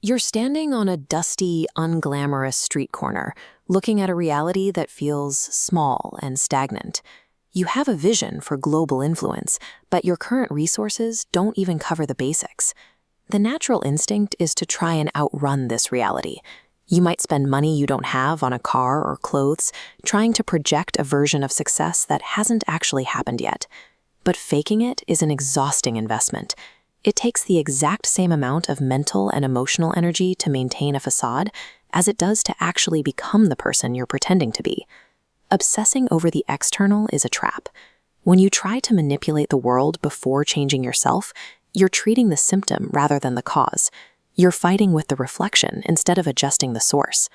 You're standing on a dusty, unglamorous street corner, looking at a reality that feels small and stagnant. You have a vision for global influence, but your current resources don't even cover the basics. The natural instinct is to try and outrun this reality. You might spend money you don't have on a car or clothes, trying to project a version of success that hasn't actually happened yet. But faking it is an exhausting investment. It takes the exact same amount of mental and emotional energy to maintain a facade as it does to actually become the person you're pretending to be. Obsessing over the external is a trap. When you try to manipulate the world before changing yourself, you're treating the symptom rather than the cause. You're fighting with the reflection instead of adjusting the source.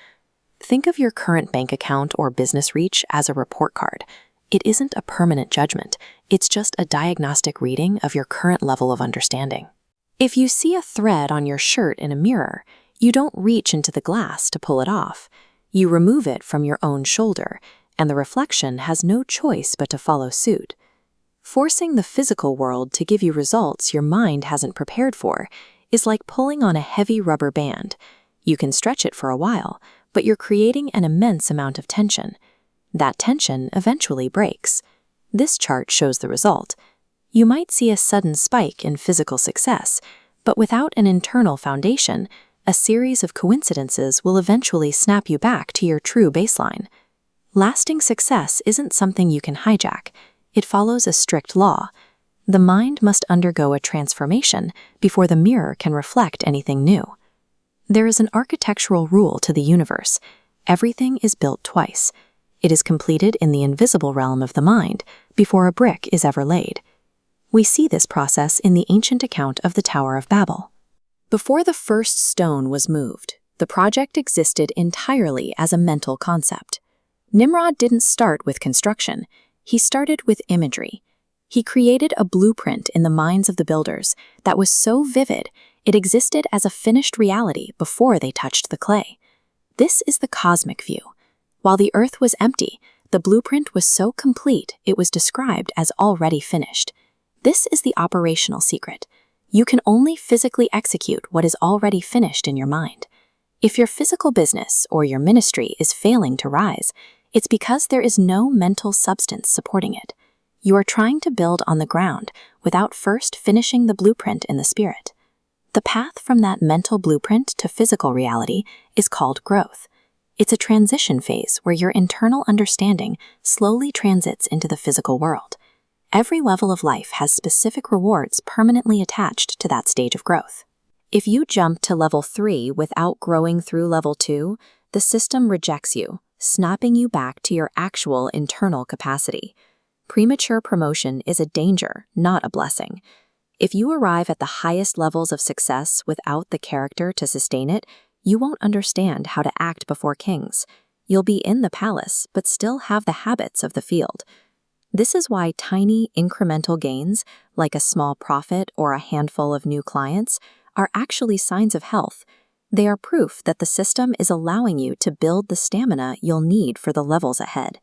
Think of your current bank account or business reach as a report card. It isn't a permanent judgment. It's just a diagnostic reading of your current level of understanding. If you see a thread on your shirt in a mirror, you don't reach into the glass to pull it off. You remove it from your own shoulder, and the reflection has no choice but to follow suit. Forcing the physical world to give you results your mind hasn't prepared for is like pulling on a heavy rubber band. You can stretch it for a while, but you're creating an immense amount of tension. That tension eventually breaks. This chart shows the result. You might see a sudden spike in physical success, but without an internal foundation, a series of coincidences will eventually snap you back to your true baseline. Lasting success isn't something you can hijack. It follows a strict law. The mind must undergo a transformation before the mirror can reflect anything new. There is an architectural rule to the universe. Everything is built twice. It is completed in the invisible realm of the mind before a brick is ever laid. We see this process in the ancient account of the Tower of Babel. Before the first stone was moved, the project existed entirely as a mental concept. Nimrod didn't start with construction. He started with imagery. He created a blueprint in the minds of the builders that was so vivid it existed as a finished reality before they touched the clay. This is the cosmic view. While the earth was empty, the blueprint was so complete it was described as already finished. This is the operational secret. You can only physically execute what is already finished in your mind. If your physical business or your ministry is failing to rise, it's because there is no mental substance supporting it. You are trying to build on the ground without first finishing the blueprint in the spirit. The path from that mental blueprint to physical reality is called growth. It's a transition phase where your internal understanding slowly transits into the physical world. Every level of life has specific rewards permanently attached to that stage of growth. If you jump to level 3 without growing through level 2, the system rejects you, snapping you back to your actual internal capacity. Premature promotion is a danger, not a blessing. If you arrive at the highest levels of success without the character to sustain it, you won't understand how to act before kings. You'll be in the palace, but still have the habits of the field. This is why tiny, incremental gains, like a small profit or a handful of new clients, are actually signs of health. They are proof that the system is allowing you to build the stamina you'll need for the levels ahead.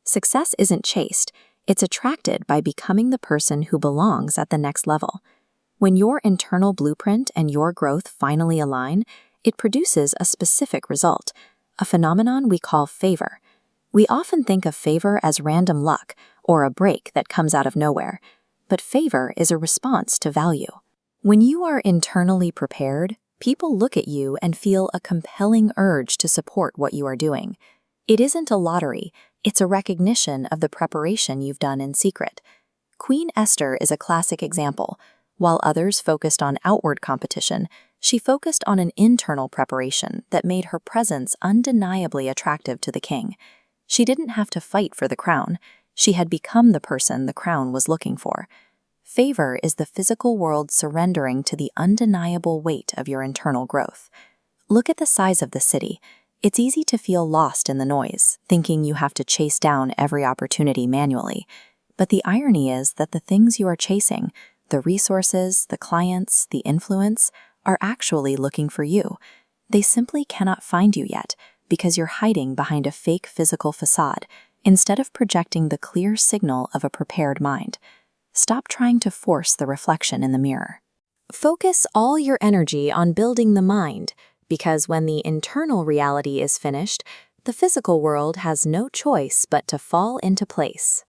Success isn't chased. It's attracted by becoming the person who belongs at the next level. When your internal blueprint and your growth finally align, it produces a specific result, a phenomenon we call favor. We often think of favor as random luck or a break that comes out of nowhere, but favor is a response to value. When you are internally prepared, people look at you and feel a compelling urge to support what you are doing. It isn't a lottery, it's a recognition of the preparation you've done in secret. Queen Esther is a classic example. While others focused on outward competition, she focused on an internal preparation that made her presence undeniably attractive to the king. She didn't have to fight for the crown. She had become the person the crown was looking for. Favor is the physical world surrendering to the undeniable weight of your internal growth. Look at the size of the city. It's easy to feel lost in the noise, thinking you have to chase down every opportunity manually. But the irony is that the things you are chasing, the resources, the clients, the influence, are actually looking for you. They simply cannot find you yet because you're hiding behind a fake physical facade instead of projecting the clear signal of a prepared mind. Stop trying to force the reflection in the mirror. Focus all your energy on building the mind, because when the internal reality is finished, the physical world has no choice but to fall into place.